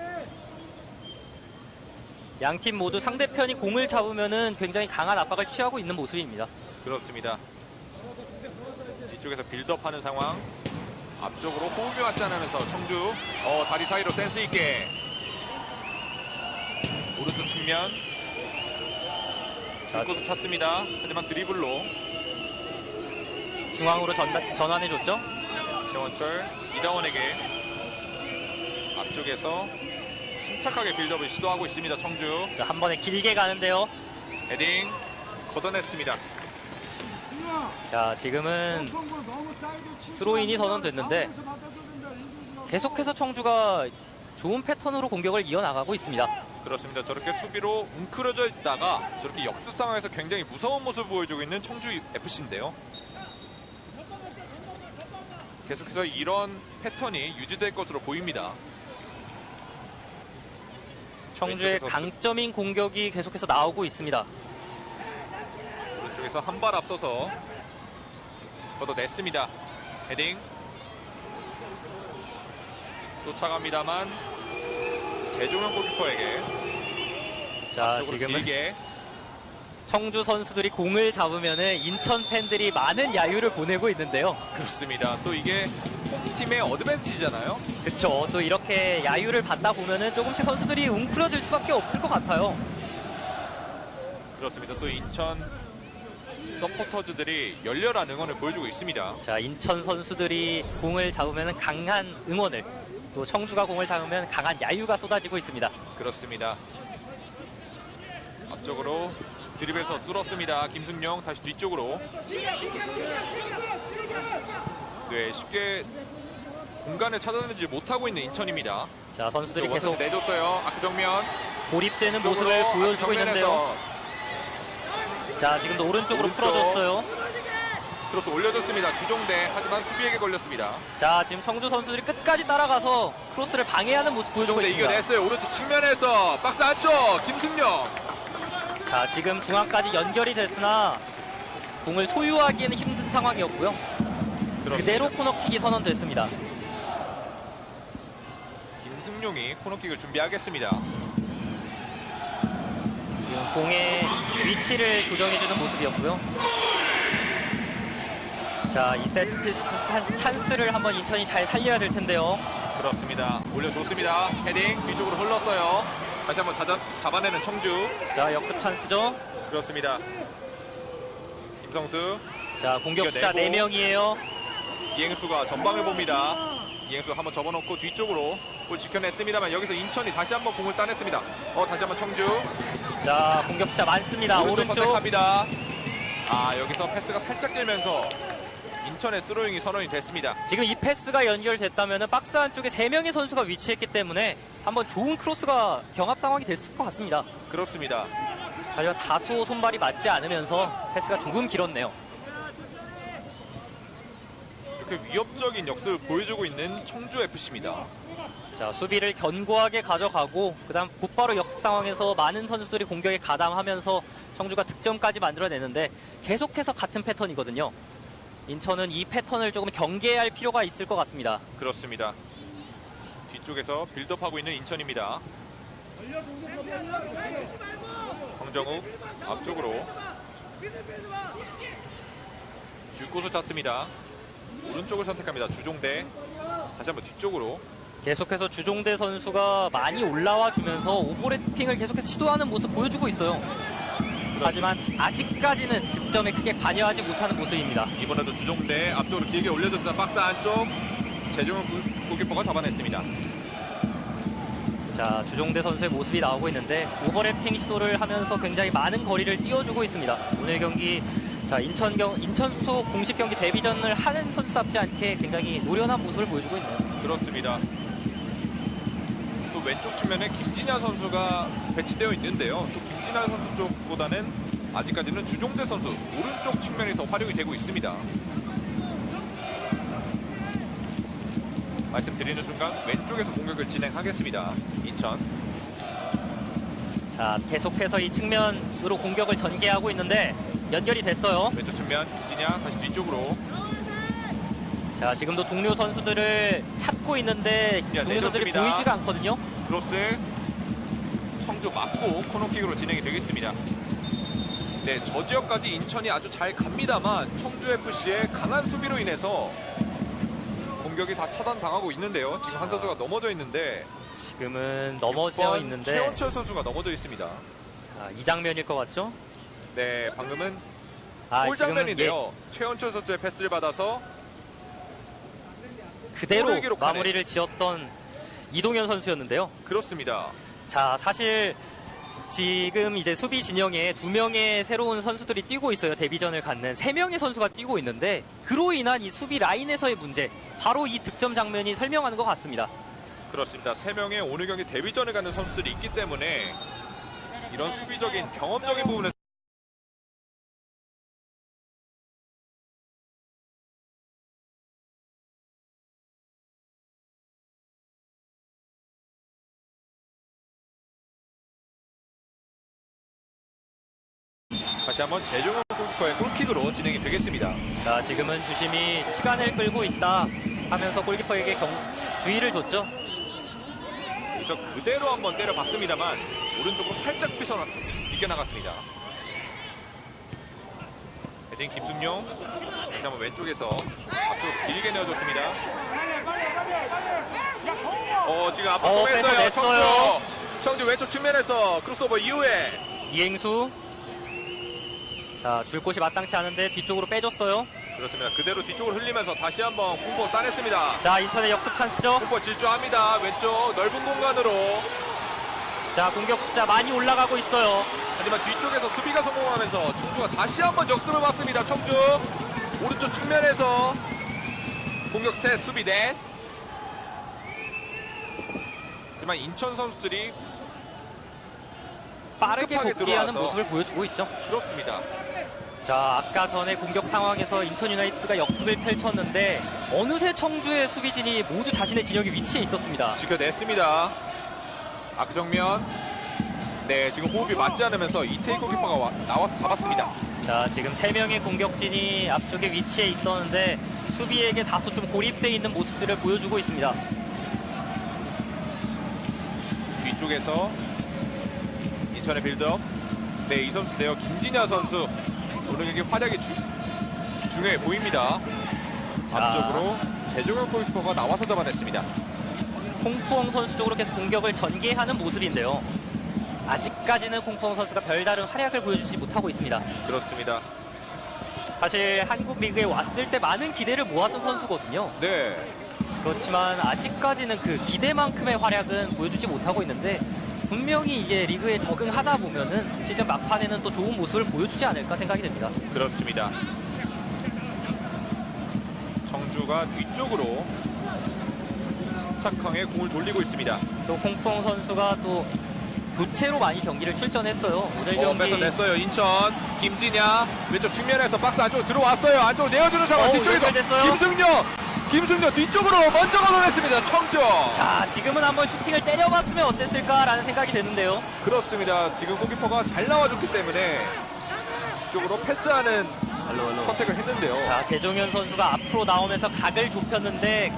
양팀 모두 상대편이 공을 잡으면은 굉장히 강한 압박을 취하고 있는 모습입니다. 그렇습니다. 뒤쪽에서 빌드업하는 상황. 앞쪽으로 호흡이 맞지 않으면서 청주 다리 사이로 센스 있게 오른쪽 측면 줄곳을 찾습니다. 하지만 드리블로 중앙으로 전환해줬죠. 최원철 이다원에게 앞쪽에서 침착하게 빌드업을 시도하고 있습니다. 청주. 자, 한 번에 길게 가는데요. 헤딩 걷어냈습니다. 자, 지금은 스로인이 선언됐는데 계속해서 청주가 좋은 패턴으로 공격을 이어나가고 있습니다. 그렇습니다. 저렇게 수비로 웅크려져 있다가 저렇게 역습 상황에서 굉장히 무서운 모습을 보여주고 있는 청주 FC인데요. 계속해서 이런 패턴이 유지될 것으로 보입니다. 청주의 강점인 공격이 계속해서 나오고 있습니다. 오른쪽에서 한 발 앞서서 걷어냈습니다. 헤딩 쫓아갑니다만 재종현 골키퍼에게 자, 지금 지금은 길게 청주 선수들이 공을 잡으면은 인천 팬들이 많은 야유를 보내고 있는데요. 그렇습니다. 또 이게 홈팀의 어드밴티지잖아요. 그렇죠. 또 이렇게 야유를 받다 보면은 조금씩 선수들이 웅크려질 수밖에 없을 것 같아요. 그렇습니다. 또 인천 서포터즈들이 열렬한 응원을 보여주고 있습니다. 자, 인천 선수들이 공을 잡으면 강한 응원을, 또 청주가 공을 잡으면 강한 야유가 쏟아지고 있습니다. 그렇습니다. 앞쪽으로 드립에서 뚫었습니다. 김승용 다시 뒤쪽으로. 네, 쉽게 공간을 찾아내지 못하고 있는 인천입니다. 자, 선수들이 계속 내줬어요. 아크 정면 고립되는 모습을 보여주고 있는데요. 자, 지금도 오른쪽으로 풀어줬어요. 크로스 올려줬습니다. 주종대. 하지만 수비에게 걸렸습니다. 자, 지금 청주 선수들이 끝까지 따라가서 크로스를 방해하는 모습 보여주고 주종대 있습니다. 이겨냈어요. 오른쪽 측면에서 박스 안쪽 김승용. 자, 지금 중앙까지 연결이 됐으나 공을 소유하기에는 힘든 상황이었고요. 그렇습니다. 그대로 코너킥이 선언됐습니다. 김승용이 코너킥을 준비하겠습니다. 지금 공의 위치를 조정해주는 모습이었고요. 자, 이 세트피스 찬스를 한번 인천이 잘 살려야 될 텐데요. 그렇습니다. 올려줬습니다. 헤딩 뒤쪽으로 흘렀어요. 다시 한번 잡아내는 청주. 자, 역습 찬스죠. 그렇습니다. 김성수. 자, 공격 숫자 이겨내고. 4명이에요. 이행수가 전방을 봅니다. 이행수 한번 접어놓고 뒤쪽으로 골 지켜냈습니다만 여기서 인천이 다시 한번 공을 따냈습니다. 다시 한번 청주. 자, 공격 숫자 많습니다. 오른쪽. 선택합니다. 여기서 패스가 살짝 길면서 인천의 스로잉이 선언이 됐습니다. 지금 이 패스가 연결됐다면 박스 안쪽에 3명의 선수가 위치했기 때문에 한번 좋은 크로스가 경합 상황이 됐을 것 같습니다. 그렇습니다. 하지만 다소 손발이 맞지 않으면서 패스가 조금 길었네요. 이렇게 위협적인 역습을 보여주고 있는 청주FC입니다. 자, 수비를 견고하게 가져가고 그다음 곧바로 역습 상황에서 많은 선수들이 공격에 가담하면서 청주가 득점까지 만들어내는데 계속해서 같은 패턴이거든요. 인천은 이 패턴을 조금 경계할 필요가 있을 것 같습니다. 그렇습니다. 뒤쪽에서 빌드업하고 있는 인천입니다. 황정욱 앞쪽으로 줄 곳을 찾습니다. 오른쪽을 선택합니다. 주종대 다시 한번 뒤쪽으로. 계속해서 주종대 선수가 많이 올라와 주면서 오버래핑을 계속해서 시도하는 모습 보여주고 있어요. 하지만 아직까지는 득점에 크게 관여하지 못하는 모습입니다. 이번에도 주종대 앞쪽으로 길게 올려줬다. 박스 안쪽 최종훈 골키퍼가 잡아냈습니다. 자, 주종대 선수의 모습이 나오고 있는데 오버래핑 시도를 하면서 굉장히 많은 거리를 띄워주고 있습니다. 오늘 경기 자 인천 소속 공식 경기 데뷔전을 하는 선수답지 않게 굉장히 노련한 모습을 보여주고 있네요. 그렇습니다. 또 왼쪽 측면에 김진야 선수가 배치되어 있는데요. 또 김진야 선수 쪽보다는 아직까지는 주종대 선수 오른쪽 측면이 더 활용이 되고 있습니다. 말씀드리는 순간 왼쪽에서 공격을 진행하겠습니다. 인천. 자, 계속해서 이 측면으로 공격을 전개하고 있는데 연결이 됐어요. 왼쪽 측면 김진야 다시 뒤쪽으로. 자, 지금도 동료 선수들을 찾고 있는데 동료 선수들이 내줬습니다. 보이지가 않거든요. 크로스 청주 맞고 코너킥으로 진행이 되겠습니다. 네, 저 지역까지 인천이 아주 잘 갑니다만 청주FC의 강한 수비로 인해서 공격이 다 차단당하고 있는데요. 지금 한 선수가 넘어져 있는데 지금은 넘어져 있는데 최원철 선수가 넘어져 있습니다. 자, 이 장면일 것 같죠? 네, 방금은 아, 골 지금은 장면인데요. 최원철 선수의 패스를 받아서 그대로 골을 기록하네. 마무리를 지었던 이동현 선수였는데요. 그렇습니다. 자, 사실 지금 이제 수비 진영에 2명의 새로운 선수들이 뛰고 있어요. 데뷔전을 갖는 3명의 선수가 뛰고 있는데 그로 인한 이 수비 라인에서의 문제, 바로 이 득점 장면이 설명하는 것 같습니다. 그렇습니다. 3명의 오늘 경기 데뷔전을 갖는 선수들이 있기 때문에 이런 수비적인 경험적인 부분에 다시 한번 재종훈 골키퍼의 골킥으로 진행이 되겠습니다. 자, 지금은 주심이 시간을 끌고 있다 하면서 골키퍼에게 주의를 줬죠. 그래서 그대로 한번 때려봤습니다만 오른쪽으로 살짝 비껴나갔습니다. 헤딩 김승용 다시 한번 왼쪽에서 앞쪽 길게 내어줬습니다. 지금 압박 했어요. 청주 왼쪽 측면에서 크로스오버 이후에 이행수. 자, 줄 곳이 마땅치 않은데 뒤쪽으로 빼줬어요. 그렇습니다. 그대로 뒤쪽으로 흘리면서 다시 한번 공포 따냈습니다. 자, 인천의 역습 찬스죠. 공포 질주합니다. 왼쪽 넓은 공간으로. 자, 공격 숫자 많이 올라가고 있어요. 하지만 뒤쪽에서 수비가 성공하면서 청주가 다시 한번 역습을 맞습니다. 청주 오른쪽 측면에서 공격 셋, 수비 넷. 하지만 인천 선수들이 빠르게 급하게 복귀하는 들어와서. 모습을 보여주고 있죠. 그렇습니다. 자, 아까 전에 공격 상황에서 인천 유나이티드가 역습을 펼쳤는데 어느새 청주의 수비진이 모두 자신의 진영에 위치해 있었습니다. 지켜냈습니다. 악정면. 네, 지금 호흡이 맞지 않으면서 이태희 골키퍼가 나와서 잡았습니다. 자, 지금 3명의 공격진이 앞쪽에 위치해 있었는데 수비에게 다소 좀 고립되어 있는 모습들을 보여주고 있습니다. 뒤쪽에서 인천의 빌드업. 네, 이 선수인데요. 김진야 선수. 오늘 경기 활약이 중요해 보입니다. 앞쪽으로 재종현 골키퍼가 나와서 잡아냈습니다. 콩푸엉 선수 쪽으로 계속 공격을 전개하는 모습인데요. 아직까지는 콩푸엉 선수가 별다른 활약을 보여주지 못하고 있습니다. 그렇습니다. 사실 한국 리그에 왔을 때 많은 기대를 모았던 선수거든요. 네, 그렇지만 아직까지는 그 기대만큼의 활약은 보여주지 못하고 있는데 분명히 이게 리그에 적응하다 보면은 시즌 막판에는 또 좋은 모습을 보여주지 않을까 생각이 됩니다. 그렇습니다. 청주가 뒤쪽으로 침착하게 공을 돌리고 있습니다. 또 홍풍 선수가 또 교체로 많이 경기를 출전했어요. 오늘 경기 뺏어냈어요. 인천 김진야 왼쪽 측면에서 박스 안쪽으로 들어왔어요. 안쪽으로 내어주는 상황. 뒤쪽에서 연결됐어요. 김승려 뒤쪽으로 먼저 걷어냈습니다. 청주. 자, 지금은 한번 슈팅을 때려봤으면 어땠을까라는 생각이 드는데요. 그렇습니다. 지금 골키퍼가 잘 나와줬기 때문에 뒤쪽으로 패스하는 선택을 했는데요. 자, 재종현 선수가 앞으로 나오면서 각을 좁혔는데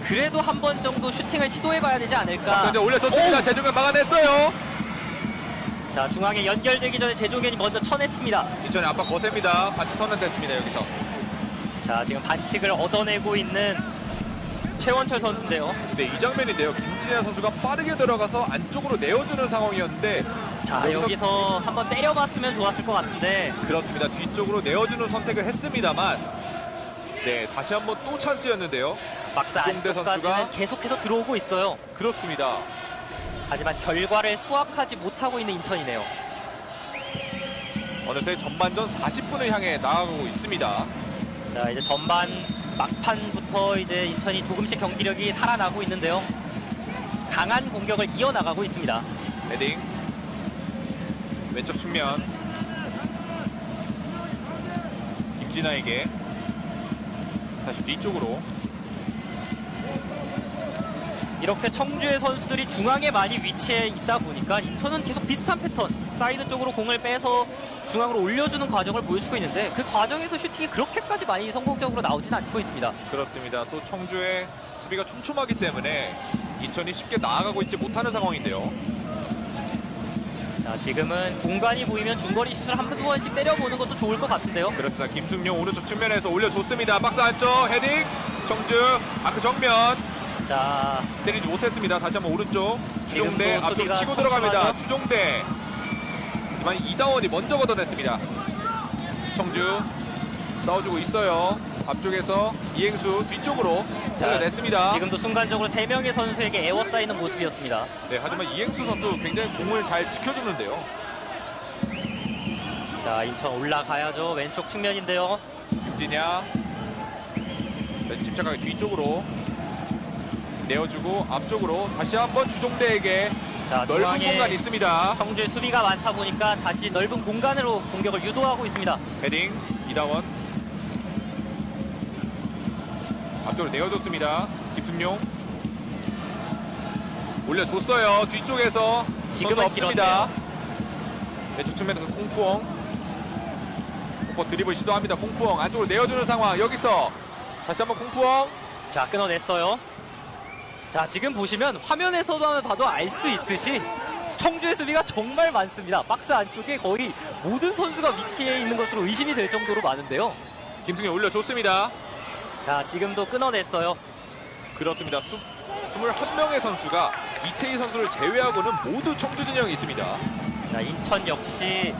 그래도 한 번 정도 슈팅을 시도해봐야 되지 않을까. 근데 올려줬습니다. 재종현 막아냈어요. 자, 중앙에 연결되기 전에 재종현이 먼저 쳐냈습니다. 인천의 압박 거셉니다. 반칙 선언됐습니다. 여기서. 자, 지금 반칙을 얻어내고 있는 최원철 선수인데요. 근데 이 장면인데요. 김진야 선수가 빠르게 들어가서 안쪽으로 내어주는 상황이었는데 자, 여기서 한번 때려봤으면 좋았을 것 같은데. 그렇습니다. 뒤쪽으로 내어주는 선택을 했습니다만 네, 다시 한번 또 찬스였는데요. 박스 주종대 안쪽까지는 선수가 계속해서 들어오고 있어요. 그렇습니다. 하지만 결과를 수확하지 못하고 있는 인천이네요. 어느새 전반전 40분을 향해 나아가고 있습니다. 자, 이제 전반 막판부터 이제 인천이 조금씩 경기력이 살아나고 있는데요. 강한 공격을 이어나가고 있습니다. 헤딩 왼쪽 측면 김진아에게 다시 뒤쪽으로. 이렇게 청주의 선수들이 중앙에 많이 위치해 있다 보니까 인천은 계속 비슷한 패턴, 사이드 쪽으로 공을 빼서 중앙으로 올려주는 과정을 보여주고 있는데 그 과정에서 슈팅이 그렇게까지 많이 성공적으로 나오진 않고 있습니다. 그렇습니다. 또 청주의 수비가 촘촘하기 때문에 인천이 쉽게 나아가고 있지 못하는 상황인데요. 자, 지금은 공간이 보이면 중거리 슛을 한 두 번씩 때려보는 것도 좋을 것 같은데요. 그렇습니다. 김승용 오른쪽 측면에서 올려줬습니다. 박스 안쪽 헤딩 청주 아크 정면 자, 때리지 못했습니다. 다시 한번 오른쪽 주종대 지금도 앞으로 수비가 치고 들어갑니다. 촘촘하죠? 주종대 하지만 이다원이 먼저 걷어냈습니다. 청주 싸워주고 있어요. 앞쪽에서 이행수 뒤쪽으로 올려냈습니다. 지금도 순간적으로 3명의 선수에게 에워싸이는 모습이었습니다. 네, 하지만 이행수 선수 굉장히 공을 잘 지켜주는데요. 자, 인천 올라가야죠. 왼쪽 측면인데요. 김진야 네, 침착하게 뒤쪽으로 내어주고 앞쪽으로 다시 한번 주종대에게 자, 넓은 중앙에 공간이 있습니다. 청주의 수비가 많다 보니까 다시 넓은 공간으로 공격을 유도하고 있습니다. 헤딩 이다원 앞쪽으로 내어줬습니다. 김승용 올려줬어요. 뒤쪽에서 지금은 선수 없습니다. 길었네요. 왼쪽 측면에서 콩푸엉 드리블 시도합니다. 콩푸엉 안쪽으로 내어주는 상황. 여기서 다시 한번 콩푸엉 자, 끊어냈어요. 자, 지금 보시면 화면에서도 봐도 알 수 있듯이 청주의 수비가 정말 많습니다. 박스 안쪽에 거의 모든 선수가 위치해 있는 것으로 의심이 될 정도로 많은데요. 김승용 올려줬습니다. 자, 지금도 끊어냈어요. 그렇습니다. 21명의 선수가 이태희 선수를 제외하고는 모두 청주 진영이 있습니다. 자, 인천 역시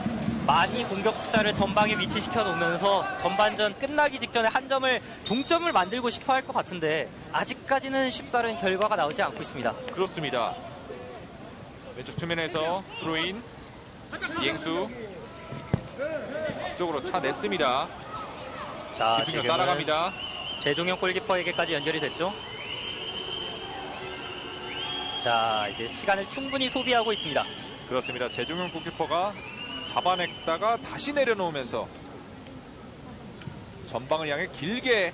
많이 공격 숫자를 전방에 위치시켜 놓으면서 전반전 끝나기 직전에 한 점을 동점을 만들고 싶어 할 것 같은데 아직까지는 쉽사른 결과가 나오지 않고 있습니다. 그렇습니다. 왼쪽 측면에서 드로인 이행수 앞쪽으로 차냈습니다. 자, 김승용 지금은 따라갑니다. 재종현 골키퍼에게까지 연결이 됐죠. 자, 이제 시간을 충분히 소비하고 있습니다. 그렇습니다. 재종현 골키퍼가 잡아냈다가 다시 내려놓으면서 전방을 향해 길게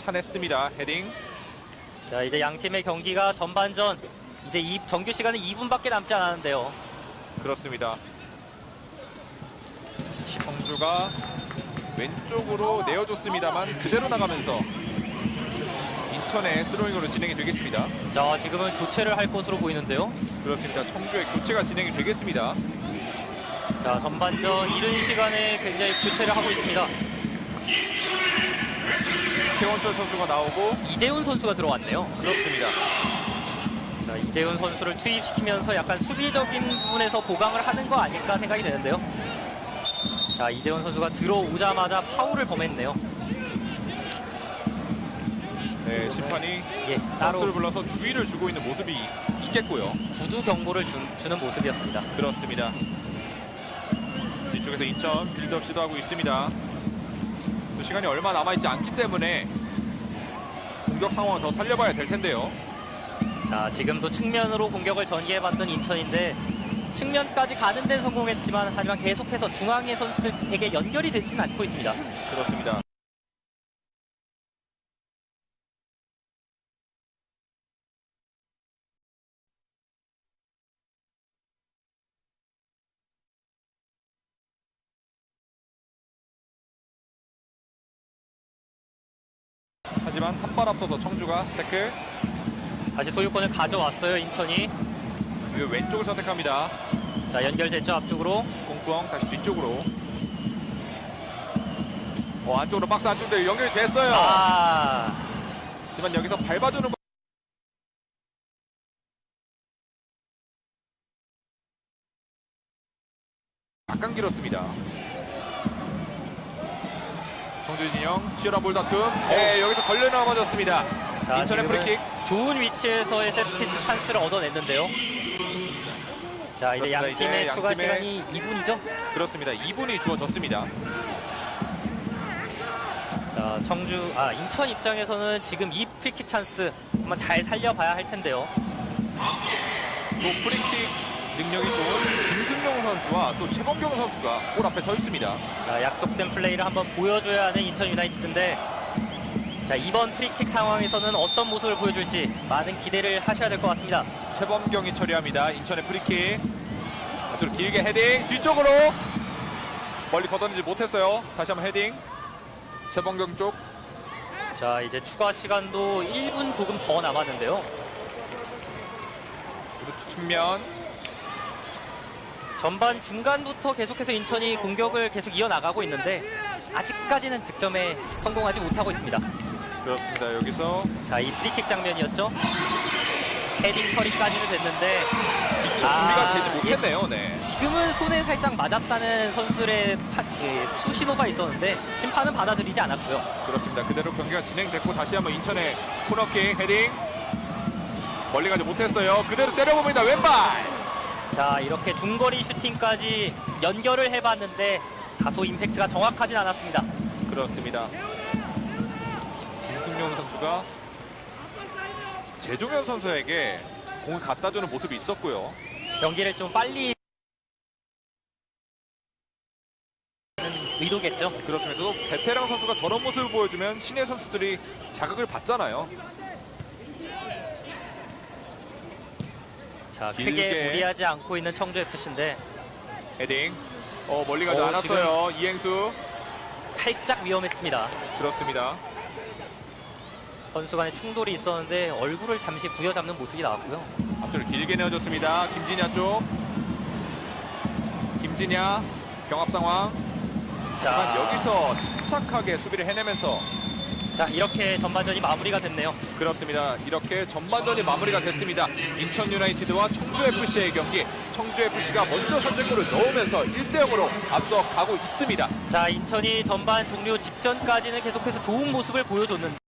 차냈습니다. 헤딩. 자, 이제 양 팀의 경기가 전반전 이제 정규 시간은 2분밖에 남지 않았는데요. 그렇습니다. 청주가 왼쪽으로 내어줬습니다만 그대로 나가면서 인천의 스로잉으로 진행이 되겠습니다. 자, 지금은 교체를 할 것으로 보이는데요. 그렇습니다. 청주의 교체가 진행이 되겠습니다. 자, 전반전 이른 시간에 굉장히 교체를 하고 있습니다. 최원철 선수가 나오고 이재훈 선수가 들어왔네요. 그렇습니다. 자, 이재훈 선수를 투입시키면서 약간 수비적인 부분에서 보강을 하는 거 아닐까 생각이 되는데요. 자, 이재훈 선수가 들어오자마자 파울을 범했네요. 네, 심판이 따로 박수를 불러서 주의를 주고 있는 모습이 있겠고요. 구두 경고를 주는 모습이었습니다. 그렇습니다. 뒤쪽에서 인천 빌드업 시도하고 있습니다. 또 시간이 얼마 남아있지 않기 때문에 공격 상황을 더 살려봐야 될 텐데요. 자, 지금도 측면으로 공격을 전개해봤던 인천인데 측면까지 가는 데는 성공했지만 하지만 계속해서 중앙의 선수들에게 연결이 되지는 않고 있습니다. 그렇습니다. 하지만 한 발 앞서서 청주가 태클. 다시 소유권을 가져왔어요, 인천이. 그 왼쪽을 선택합니다. 자, 연결됐죠, 앞쪽으로. 공구엉 다시 뒤쪽으로. 안쪽으로 박스 안쪽으로 연결이 됐어요. 하지만 여기서 밟아주는 약간 길었습니다. 청주 진영 치열한 볼 다툼. 네, 여기서 걸려 넘어졌습니다. 자, 인천의 지금은 프리킥. 좋은 위치에서의 세트피스 찬스를 얻어냈는데요. 자, 이제 양 그렇습니다. 팀의 이제 추가 양 팀의- 시간이 2분이죠. 그렇습니다. 2분이 주어졌습니다. 자, 인천 입장에서는 지금 이 프리킥 찬스 한번 잘 살려봐야 할 텐데요. 또 프리킥 능력이 좋은 김승용 선수와 또 최범경 선수가 골 앞에 서 있습니다. 자, 약속된 플레이를 한번 보여줘야 하는 인천 유나이티드인데, 자, 이번 프리킥 상황에서는 어떤 모습을 보여줄지 많은 기대를 하셔야 될 것 같습니다. 최범경이 처리합니다. 인천의 프리킥. 앞으로 길게 헤딩. 뒤쪽으로. 멀리 걷어내지 못했어요. 다시 한번 헤딩. 최범경 쪽. 자, 이제 추가 시간도 1분 조금 더 남았는데요. 그리고 측면. 전반 중간부터 계속해서 인천이 공격을 계속 이어나가고 있는데 아직까지는 득점에 성공하지 못하고 있습니다. 그렇습니다. 여기서 자, 이 프리킥 장면이었죠. 헤딩 처리까지는 됐는데 준비가 되지 못했네요. 네. 지금은 손에 살짝 맞았다는 선수의 수신호가 있었는데 심판은 받아들이지 않았고요. 그렇습니다. 그대로 경기가 진행됐고 다시 한번 인천의 코너킥 헤딩. 멀리 가지 못했어요. 그대로 때려봅니다. 왼발. 자, 이렇게 중거리 슈팅까지 연결을 해봤는데 다소 임팩트가 정확하진 않았습니다. 그렇습니다. 김승용 선수가 재종현 선수에게 공을 갖다주는 모습이 있었고요. 경기를 좀 빨리 의도겠죠. 그렇습니다. 또 베테랑 선수가 저런 모습을 보여주면 신예 선수들이 자극을 받잖아요. 자, 길게. 크게 무리하지 않고 있는 청주FC인데 헤딩. 멀리 가지 않았어요. 이행수. 살짝 위험했습니다. 그렇습니다. 선수 간의 충돌이 있었는데 얼굴을 잠시 부여잡는 모습이 나왔고요. 앞쪽을 길게 내어줬습니다. 김진야 쪽. 김진야 경합 상황. 자, 여기서 침착하게 수비를 해내면서 자, 이렇게 전반전이 마무리가 됐네요. 그렇습니다. 이렇게 전반전이 마무리가 됐습니다. 인천 유나이티드와 청주 FC의 경기. 청주 FC가 먼저 선제골을 넣으면서 1대0으로 앞서 가고 있습니다. 자, 인천이 전반 종료 직전까지는 계속해서 좋은 모습을 보여줬는데